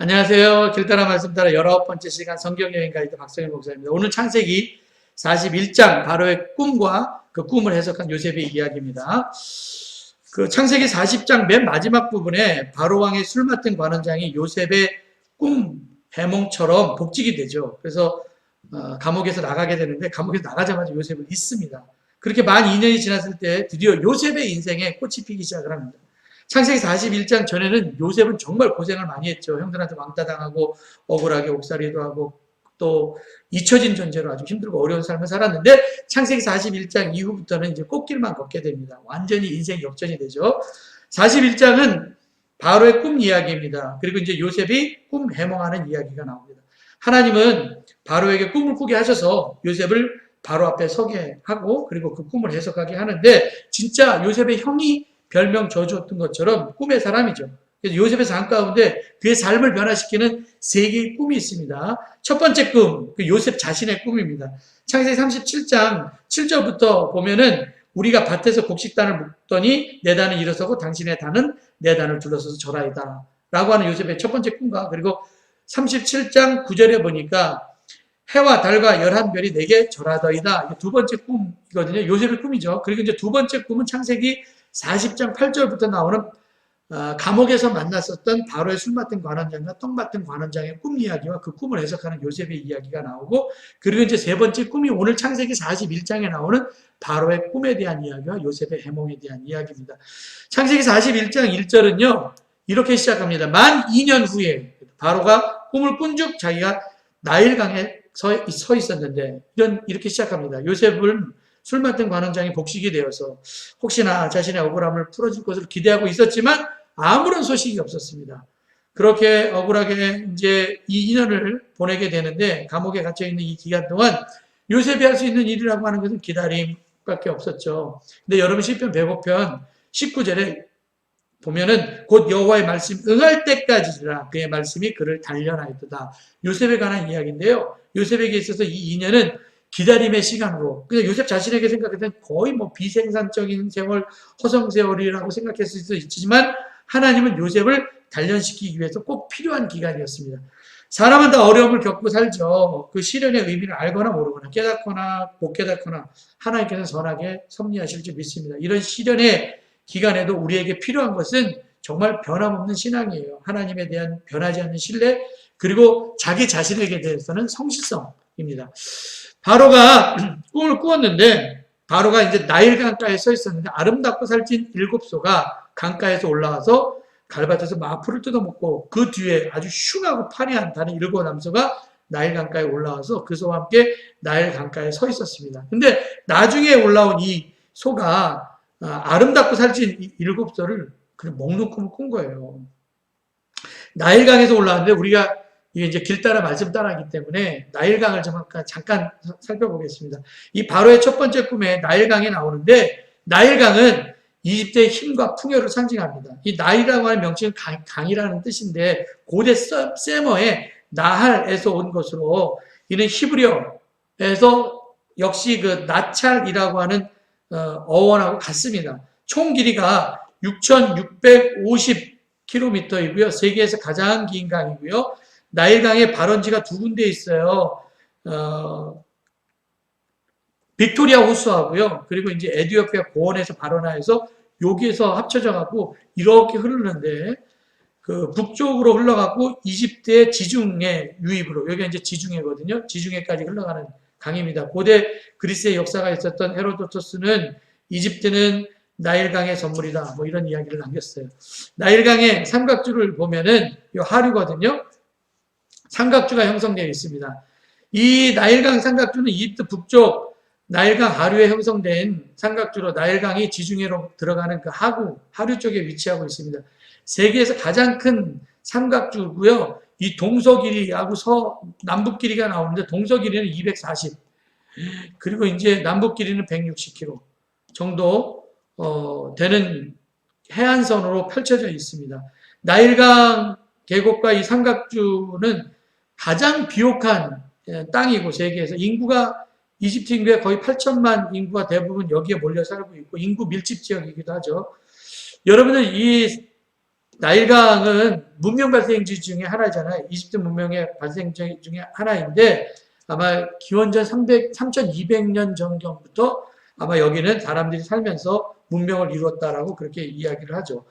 안녕하세요. 길 따라 말씀 따라 19번째 시간 성경여행 가이드 박성일 목사입니다. 오늘 창세기 41장 바로의 꿈과 그 꿈을 해석한 요셉의 이야기입니다. 그 창세기 40장 맨 마지막 부분에 바로왕의 술 맡은 관원장이 요셉의 꿈 해몽처럼 복직이 되죠. 그래서 감옥에서 나가게 되는데 감옥에서 나가자마자 요셉을 잊습니다. 그렇게 만 2년이 지났을 때 드디어 요셉의 인생에 꽃이 피기 시작을 합니다. 창세기 41장 전에는 요셉은 정말 고생을 많이 했죠. 형들한테 왕따 당하고 억울하게 옥살이도 하고 또 잊혀진 존재로 아주 힘들고 어려운 삶을 살았는데 창세기 41장 이후부터는 이제 꽃길만 걷게 됩니다. 완전히 인생 역전이 되죠. 41장은 바로의 꿈 이야기입니다. 그리고 이제 요셉이 꿈 해몽하는 이야기가 나옵니다. 하나님은 바로에게 꿈을 꾸게 하셔서 요셉을 바로 앞에 서게 하고 그리고 그 꿈을 해석하게 하는데 진짜 요셉의 형이 별명 져주었던 것처럼 꿈의 사람이죠. 그래서 요셉의 삶 가운데 그의 삶을 변화시키는 세 개의 꿈이 있습니다. 첫 번째 꿈, 그 요셉 자신의 꿈입니다. 창세기 37장 7절부터 보면은 우리가 밭에서 곡식단을 묶더니 내 단은 일어서고 당신의 단은 내 단을 둘러서서 절하이다 라고 하는 요셉의 첫 번째 꿈과 그리고 37장 9절에 보니까 해와 달과 11별이 내게 절하더이다. 이게 두 번째 꿈이거든요. 요셉의 꿈이죠. 그리고 이제 두 번째 꿈은 창세기 40장 8절부터 나오는 감옥에서 만났었던 바로의 술 맡은 관원장과 떡 맡은 관원장의 꿈 이야기와 그 꿈을 해석하는 요셉의 이야기가 나오고 그리고 이제 세 번째 꿈이 오늘 창세기 41장에 나오는 바로의 꿈에 대한 이야기와 요셉의 해몽에 대한 이야기입니다. 창세기 41장 1절은요. 이렇게 시작합니다. 만 2년 후에 바로가 꿈을 꾼 즉 자기가 나일강에 서 있었는데 이렇게 시작합니다. 요셉은 술 맡은 관원장이 복직이 되어서 혹시나 자신의 억울함을 풀어줄 것을 기대하고 있었지만 아무런 소식이 없었습니다. 그렇게 억울하게 이제 이 2년을 보내게 되는데 감옥에 갇혀 있는 이 기간 동안 요셉이 할 수 있는 일이라고 하는 것은 기다림밖에 없었죠. 근데 여러분 시편 105편 19절에 보면은 곧 여호와의 말씀 응할 때까지라 그의 말씀이 그를 단련하였도다. 요셉에 관한 이야기인데요. 요셉에게 있어서 이 2년은 기다림의 시간으로 그냥 요셉 자신에게 생각했던 거의 뭐 비생산적인 세월, 허송세월이라고 생각했을 수도 있지만 하나님은 요셉을 단련시키기 위해서 꼭 필요한 기간이었습니다. 사람은 다 어려움을 겪고 살죠. 그 시련의 의미를 알거나 모르거나 깨닫거나 못 깨닫거나 하나님께서는 선하게 섭리하실 줄 믿습니다. 이런 시련의 기간에도 우리에게 필요한 것은 정말 변함없는 신앙이에요. 하나님에 대한 변하지 않는 신뢰 그리고 자기 자신에게 대해서는 성실성입니다. 바로가 꿈을 꾸었는데 바로가 이제 나일 강가에 서 있었는데 아름답고 살찐 7소가 강가에서 올라와서 갈밭에서 막 풀을 뜯어먹고 그 뒤에 아주 흉하고 파리한 다른 7 남소가 나일 강가에 올라와서 그 소와 함께 나일 강가에 서 있었습니다. 근데 나중에 올라온 이 소가 아름답고 살찐 7소를 그냥 먹는 꿈을 꾼 거예요. 나일강에서 올라왔는데 우리가 이게 이제 길 따라 말씀 따라하기 때문에 나일강을 잠깐 살펴보겠습니다. 이 바로의 첫 번째 꿈에 나일강이 나오는데 나일강은 이집트의 힘과 풍요를 상징합니다. 이 나일이라고 하는 명칭은 강이라는 뜻인데 고대 세머의 나할에서 온 것으로 이는 히브리어에서 역시 그 나찰이라고 하는 어원하고 같습니다. 총 길이가 6,650km이고요. 세계에서 가장 긴 강이고요. 나일강의 발원지가 두 군데 있어요. 빅토리아 호수하고요. 그리고 이제 에티오피아 고원에서 발원하여서 여기에서 합쳐져 갖고 이렇게 흐르는데 그 북쪽으로 흘러갖고 이집트의 지중해 유입으로 여기가 이제 지중해거든요. 지중해까지 흘러가는 강입니다. 고대 그리스의 역사가 있었던 헤로도토스는 이집트는 나일강의 선물이다. 뭐 이런 이야기를 남겼어요. 나일강의 삼각주를 보면은 이 하류거든요. 삼각주가 형성되어 있습니다. 이 나일강 삼각주는 이집트 북쪽 나일강 하류에 형성된 삼각주로 나일강이 지중해로 들어가는 그 하류 쪽에 위치하고 있습니다. 세계에서 가장 큰 삼각주고요. 이 동서 길이하고 남북 길이가 나오는데 동서 길이는 240 그리고 이제 남북 길이는 160km 정도 되는 해안선으로 펼쳐져 있습니다. 나일강 계곡과 이 삼각주는 가장 비옥한 땅이고 세계에서 인구가 이집트 인구의 거의 8천만 인구가 대부분 여기에 몰려 살고 있고 인구 밀집 지역이기도 하죠. 여러분들 이 나일강은 문명 발생지 중에 하나잖아요. 이집트 문명의 발생지 중에 하나인데 아마 기원전 3200년 전경부터 아마 여기는 사람들이 살면서 문명을 이루었다라고 그렇게 이야기를 하죠.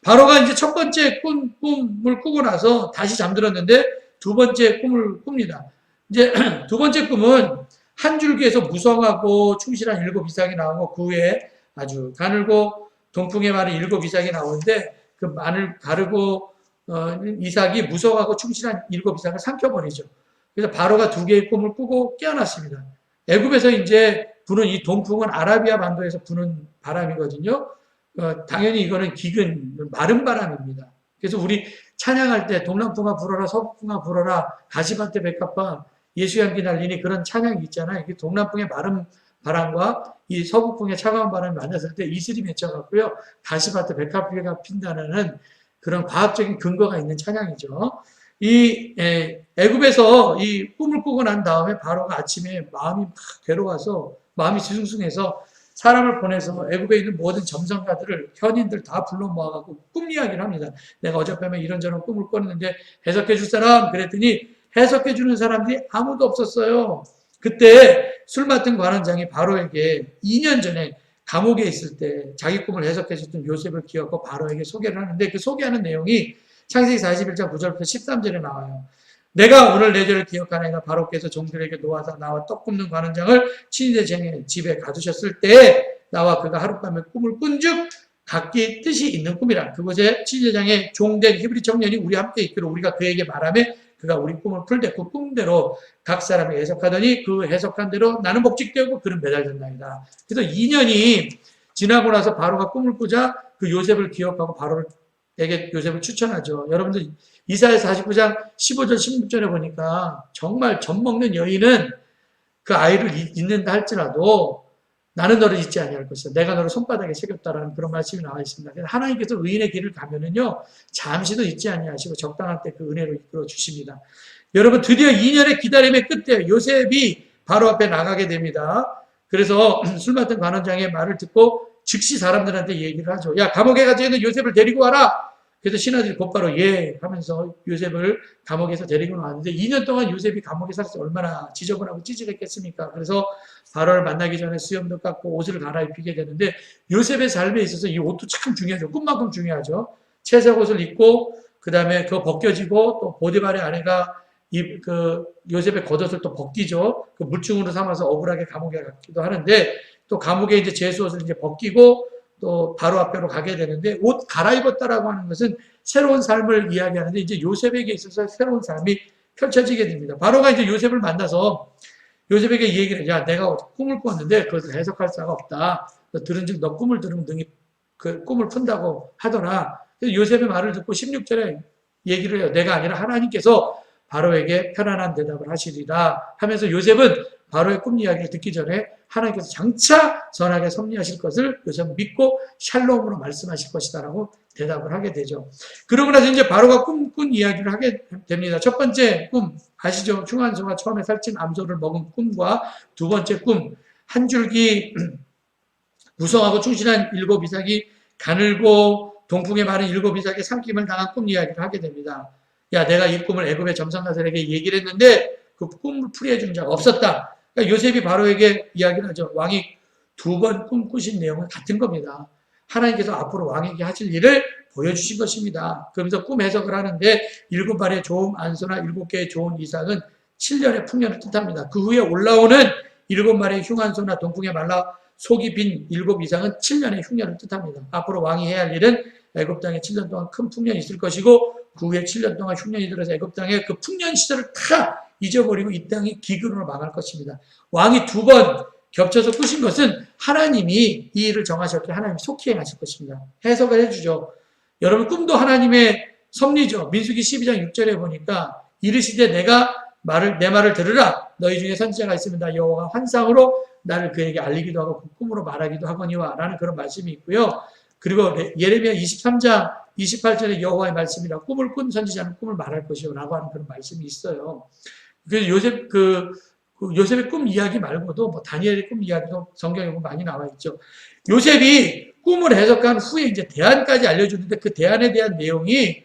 바로가 이제 첫 번째 꿈을 꾸고 나서 다시 잠들었는데 두 번째 꿈을 꿉니다. 이제 두 번째 꿈은 한 줄기에서 무성하고 충실한 7 이삭이 나오고 그 후에 아주 가늘고 동풍에 마른 7 이삭이 나오는데 그 마늘 가르고 이삭이 무성하고 충실한 7 이삭을 삼켜버리죠. 그래서 바로가 2개의 꿈을 꾸고 깨어났습니다. 애굽에서 이제 부는 이 동풍은 아라비아 반도에서 부는 바람이거든요. 당연히 이거는 기근, 마른 바람입니다. 그래서 우리 찬양할 때 동남풍아 불어라, 서북풍아 불어라, 가시밭에 백합화, 예수 향기 날리니 그런 찬양이 있잖아요. 이게 동남풍의 마른 바람과 이 서북풍의 차가운 바람이 만났을 때 이슬이 맺혀갖고요. 가시밭에 백합화가 핀다는 그런 과학적인 근거가 있는 찬양이죠. 이 애굽에서 이 꿈을 꾸고 난 다음에 바로가 아침에 마음이 막 괴로워서 마음이 뒤숭숭해서 사람을 보내서 애굽에 있는 모든 점성가들을 현인들 다 불러 모아갖고 꿈 이야기를 합니다. 내가 어젯밤에 이런저런 꿈을 꿨는데 해석해 줄 사람 그랬더니 해석해 주는 사람들이 아무도 없었어요. 그때 술 맡은 관원장이 바로에게 2년 전에 감옥에 있을 때 자기 꿈을 해석해 줬던 요셉을 기억하고 바로에게 소개를 하는데 그 소개하는 내용이 창세기 41장 9절부터 13절에 나와요. 내가 오늘 내 죄를 기억하나이다. 바로께서 종들에게 놓아서 나와 떡 굽는 관원장을 친위대 집에 가두셨을 때 나와 그가 하룻밤에 꿈을 꾼즉 각기 뜻이 있는 꿈이라. 그곳에 친위대장의 종된 히브리 청년이 우리 함께 있기로 우리가 그에게 말하며 그가 우리 꿈을 풀되 그 꿈대로 각 사람이 해석하더니 그 해석한 대로 나는 복직되고 그는 매달렸나이다. 그래서 2년이 지나고 나서 바로가 꿈을 꾸자 그 요셉을 기억하고 바로에게 요셉을 추천하죠. 여러분들 이사야 49장 15절 16절에 보니까 정말 젖 먹는 여인은 그 아이를 잊는다 할지라도 나는 너를 잊지 아니할 것이다. 내가 너를 손바닥에 새겼다라는 그런 말씀이 나와 있습니다. 하나님께서 의인의 길을 가면은요 잠시도 잊지 아니하시고 적당한 때 그 은혜로 이끌어 주십니다. 여러분 드디어 2년의 기다림의 끝에 요셉이 바로 앞에 나가게 됩니다. 그래서 술 맡은 관원장의 말을 듣고 즉시 사람들한테 얘기를 하죠. 야 감옥에 갇혀 있는 요셉을 데리고 와라. 그래서 신하들이 곧바로 예 하면서 요셉을 감옥에서 데리고 나왔는데 2년 동안 요셉이 감옥에 살아서 얼마나 지저분하고 찌질했겠습니까? 그래서 바로를 만나기 전에 수염도 깎고 옷을 갈아입히게 되는데 요셉의 삶에 있어서 이 옷도 참 중요하죠. 꿈만큼 중요하죠. 채색 옷을 입고 그 다음에 그거 벗겨지고 또 보디발의 아내가 그 요셉의 겉옷을 또 벗기죠. 그 물증으로 삼아서 억울하게 감옥에 갔기도 하는데 또 감옥에 이제 제수옷을 이제 벗기고 또 바로 앞으로 가게 되는데 옷 갈아입었다라고 하는 것은 새로운 삶을 이야기하는데 이제 요셉에게 있어서 새로운 삶이 펼쳐지게 됩니다. 바로가 이제 요셉을 만나서 요셉에게 얘기를 해요. 야, 내가 꿈을 꿨는데 그것을 해석할 수가 없다. 너 들은즉 너 꿈을 들으면 능히 그 꿈을 푼다고 하더라. 그래서 요셉의 말을 듣고 16절에 얘기를 해요. 내가 아니라 하나님께서 바로에게 편안한 대답을 하시리라 하면서 요셉은 바로의 꿈 이야기를 듣기 전에 하나님께서 장차 선하게 섭리하실 것을 요셉은 믿고 샬롬으로 말씀하실 것이다라고 대답을 하게 되죠. 그러고 나서 이제 바로가 꿈꾼 이야기를 하게 됩니다. 첫 번째 꿈 아시죠? 흉한소가 처음에 살찐 암소를 먹은 꿈과 두 번째 꿈 한 줄기 무성하고 충실한 7 이삭이 가늘고 동풍에 마른 7 이삭의 삼킴을 당한 꿈 이야기를 하게 됩니다. 야 내가 이 꿈을 애굽의 점성가들에게 얘기를 했는데 그 꿈을 풀이해 준 자가 없었다. 그러니까 요셉이 바로에게 이야기를 하죠. 왕이 2번 꿈 꾸신 내용은 같은 겁니다. 하나님께서 앞으로 왕에게 하실 일을 보여주신 것입니다. 그러면서 꿈 해석을 하는데 7발의 좋은 안소나 7개의 좋은 이삭은 7년의 풍년을 뜻합니다. 그 후에 올라오는 7마리의 흉한소나 동풍에 말라 속이 빈 7 이삭은 7년의 흉년을 뜻합니다. 앞으로 왕이 해야 할 일은 애굽 땅에 7년 동안 큰 풍년이 있을 것이고 그 후에 7년 동안 흉년이 들어서 애굽 땅에 그 풍년 시절을 다 잊어버리고 이 땅이 기근으로 망할 것입니다. 왕이 2번 겹쳐서 꾸신 것은 하나님이 이 일을 정하셨기에 하나님이 속히 행하실 것입니다. 해석을 해주죠. 여러분 꿈도 하나님의 섭리죠. 민수기 12장 6절에 보니까 이르시되 내 말을 들으라. 너희 중에 선지자가 있으면 나 여호와가 환상으로 나를 그에게 알리기도 하고 꿈으로 말하기도 하거니와 라는 그런 말씀이 있고요. 그리고 예레미야 23장 28절에 여호와의 말씀이라 꿈을 꾼 선지자는 꿈을 말할 것이요 라고 하는 그런 말씀이 있어요. 그래서 요셉의 꿈 이야기 말고도 뭐 다니엘의 꿈 이야기도 성경에 보면 많이 나와 있죠. 요셉이 꿈을 해석한 후에 이제 대안까지 알려주는데 그 대안에 대한 내용이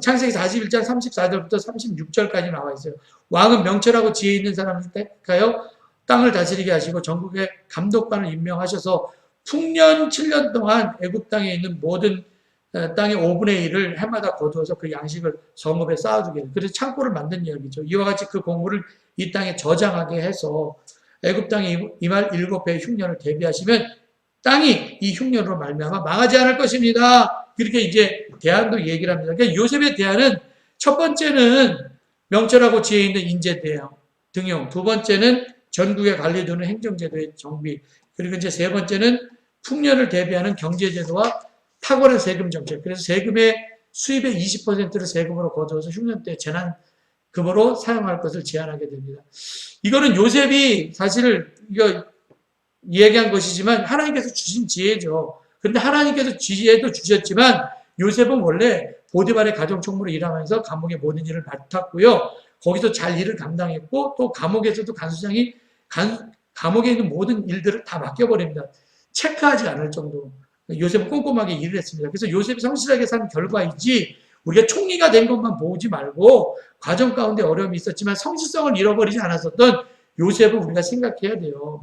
창세기 41장 34절부터 36절까지 나와 있어요. 왕은 명철하고 지혜 있는 사람을 택하여 땅을 다스리게 하시고 전국에 감독관을 임명하셔서 풍년 7년 동안 애굽 땅에 있는 모든 땅의 5분의 1을 해마다 거두어서 그 양식을 성읍에 쌓아두게 해요. 그래서 창고를 만든 이야기죠. 이와 같이 그 공물을 이 땅에 저장하게 해서 애굽 땅에 임할 7배의 흉년을 대비하시면 땅이 이 흉년으로 말미암아 망하지 않을 것입니다. 그렇게 이제 대안도 얘기를 합니다. 그러니까 요셉의 대안은 첫 번째는 명철하고 지혜 있는 인재 대응, 등용. 두 번째는 전국에 관리되는 행정제도의 정비. 그리고 이제 세 번째는 풍년을 대비하는 경제제도와 탁월한 세금 정책. 그래서 세금의 수입의 20%를 세금으로 거두어서 흉년 때 재난금으로 사용할 것을 제안하게 됩니다. 이거는 요셉이 사실 이거 얘기한 것이지만 하나님께서 주신 지혜죠. 그런데 하나님께서 지혜도 주셨지만 요셉은 원래 보디발의 가정총무로 일하면서 감옥의 모든 일을 맡았고요. 거기서 잘 일을 감당했고 또 감옥에서도 간수장이 감옥에 있는 모든 일들을 다 맡겨버립니다. 체크하지 않을 정도로. 요셉은 꼼꼼하게 일을 했습니다. 그래서 요셉이 성실하게 산 결과이지 우리가 총리가 된 것만 보지 말고 과정 가운데 어려움이 있었지만 성실성을 잃어버리지 않았었던 요셉을 우리가 생각해야 돼요.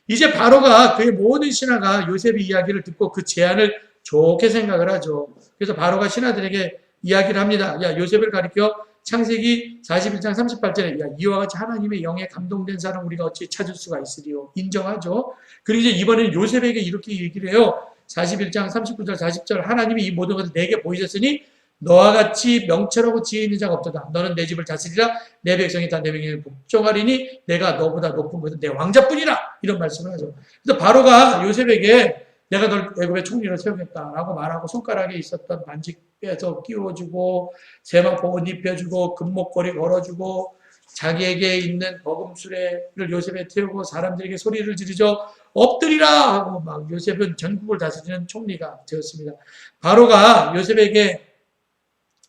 이제 바로가 그의 모든 신하가 요셉의 이야기를 듣고 그 제안을 좋게 생각을 하죠. 그래서 바로가 신하들에게 이야기를 합니다. 야, 요셉을 가리켜 창세기 41장 38절에 야, 이와 같이 하나님의 영에 감동된 사람 우리가 어찌 찾을 수가 있으리요. 인정하죠. 그리고 이제 이번에는 요셉에게 이렇게 얘기를 해요. 41장 39절 40절 하나님이 이 모든 것을 내게 보이셨으니 너와 같이 명철하고 지혜 있는 자가 없도다. 너는 내 집을 다스리라. 내 백성이 다 내 명령에 복종하리니 내가 너보다 높은 것은 내 왕자뿐이라. 이런 말씀을 하죠. 그래서 바로가 요셉에게 내가 널 애굽의 총리로 세우겠다라고 말하고 손가락에 있었던 반지 빼서 끼워주고 세마포 옷 입혀주고 금목걸이 걸어주고 자기에게 있는 버금수레를 요셉에 태우고 사람들에게 소리를 지르죠. 엎드리라 하고 막 요셉은 전국을 다스리는 총리가 되었습니다. 바로가 요셉에게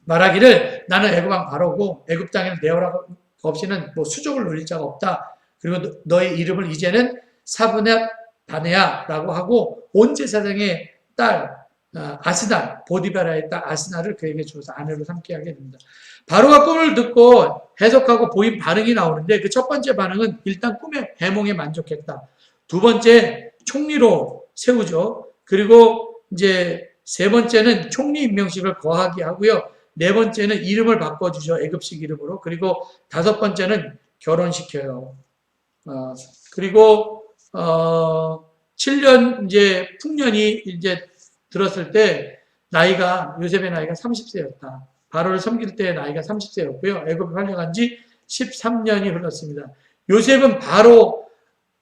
말하기를 나는 애굽 왕 바로고 애굽 땅에는 내 허락 없이는 뭐 수족을 놀릴 자가 없다. 그리고 너의 이름을 이제는 사브낫 바네아라고 하고 온 제사장의 딸 아스날 보디바라의 딸 아스날을 그에게 주어서 아내로 삼게 하게 됩니다. 바로가 꿈을 듣고 해석하고 보인 반응이 나오는데 그 첫 번째 반응은 일단 꿈의 해몽에 만족했다. 두 번째 총리로 세우죠. 그리고 이제 세 번째는 총리 임명식을 거하게 하고요. 네 번째는 이름을 바꿔주죠. 애굽식 이름으로. 그리고 다섯 번째는 결혼시켜요. 그리고 7년 이제 풍년이 이제 들었을 때 요셉의 나이가 30세였다. 바로를 섬길 때의 나이가 30세였고요. 애굽에 활려간 지 13년이 흘렀습니다. 요셉은 바로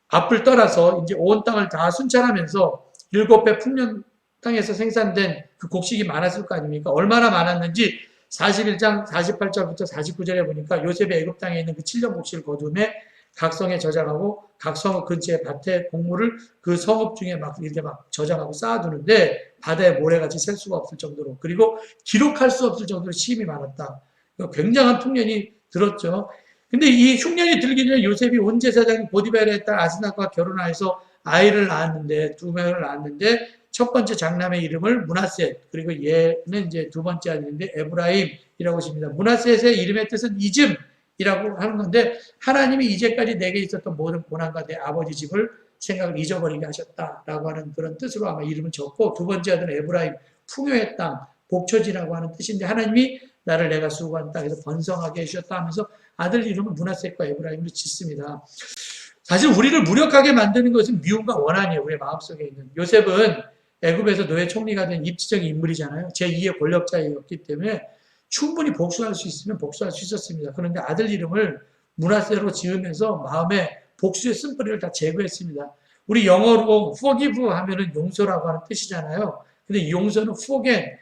앞을 떠나서 이제 온 땅을 다 순찰하면서 7배 풍년 땅에서 생산된 그 곡식이 많았을 거 아닙니까? 얼마나 많았는지 41장 48절부터 49절에 보니까 요셉의 애굽 땅에 있는 그 7년 곡식을 거두매 각 성에 저장하고 각 성읍 근처의 밭에 곡물을 그 성읍 중에 막 이렇게 막 저장하고 쌓아두는데 바다에 모래같이 셀 수가 없을 정도로 그리고 기록할 수 없을 정도로 시임이 많았다. 굉장한 풍년이 들었죠. 근데 이 흉년이 들기 전에 요셉이 온 제사장인 보디발의 딸 아스낫과 결혼하여서 아이를 낳았는데 두 명을 낳았는데 첫 번째 장남의 이름을 므낫셋 그리고 얘는 이제 두 번째 아들인데 에브라임이라고 하십니다. 므낫셋의 이름의 뜻은 이즘이라고 하는 건데 하나님이 이제까지 내게 있었던 모든 고난과 내 아버지 집을 생각을 잊어버리게 하셨다라고 하는 그런 뜻으로 아마 이름을 적고 두 번째 아들은 에브라임 풍요의 땅 복처지라고 하는 뜻인데 하나님이 나를 내가 수고한 땅에서 번성하게 해주셨다 하면서 아들 이름은 므낫셋과 에브라임으로 짓습니다. 사실 우리를 무력하게 만드는 것은 미움과 원한이에요. 우리의 마음속에 있는. 요셉은 애굽에서 노예 총리가 된 입지적인 인물이잖아요. 제2의 권력자였기 때문에 충분히 복수할 수 있으면 복수할 수 있었습니다. 그런데 아들 이름을 므낫셋로 지으면서 마음에 복수의 쓴뿌리를 다 제거했습니다. 우리 영어로 forgive 하면은 용서라고 하는 뜻이잖아요. 근데 이 용서는 forget,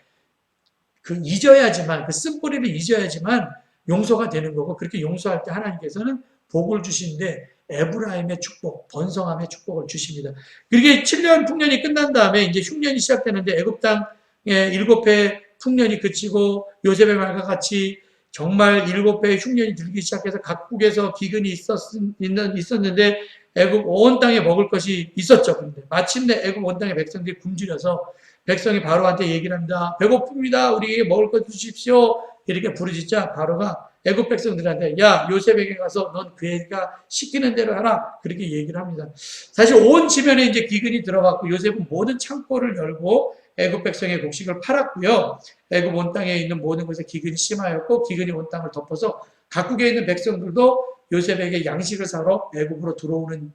잊어야지만, 그 쓴뿌리를 잊어야지만 용서가 되는 거고, 그렇게 용서할 때 하나님께서는 복을 주시는데, 에브라임의 축복, 번성함의 축복을 주십니다. 그렇게 7년 풍년이 끝난 다음에 이제 흉년이 시작되는데 애굽 땅에 7해 풍년이 그치고 요셉의 말과 같이 정말 7배의 흉년이 들기 시작해서 각국에서 기근이 있었는데 애굽 온 땅에 먹을 것이 있었죠. 그런데 마침내 애굽 온 땅의 백성들이 굶주려서 백성이 바로한테 얘기를 합니다. 배고픕니다. 우리에게 먹을 것 주십시오. 이렇게 부르짖자 바로가 애굽 백성들한테 야 요셉에게 가서 넌 그 애가 시키는 대로 하라. 그렇게 얘기를 합니다. 사실 온 지면에 이제 기근이 들어갔고 요셉은 모든 창고를 열고 애굽 백성의 곡식을 팔았고요. 애굽 온 땅에 있는 모든 곳에 기근이 심하였고 기근이 온 땅을 덮어서 각국에 있는 백성들도 요셉에게 양식을 사러 애굽으로 들어오는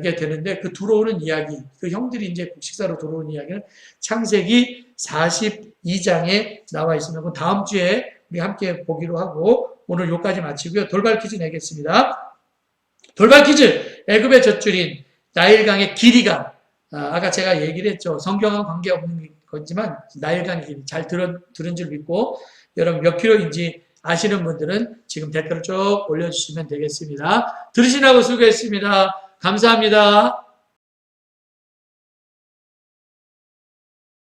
게 되는데 그 들어오는 이야기, 그 형들이 이제 곡식 사러 들어오는 이야기는 창세기 42장에 나와 있습니다. 다음 주에 우리 함께 보기로 하고 오늘 여기까지 마치고요. 돌발 퀴즈 내겠습니다. 돌발 퀴즈! 애굽의 젖줄인 나일강의 길이가 아까 제가 얘기를 했죠. 성경과 관계없는 거지만 나일강의 길이 잘 들은 줄 믿고 여러분 몇 킬로인지 아시는 분들은 지금 댓글을 쭉 올려주시면 되겠습니다. 들으시라고 수고했습니다. 감사합니다.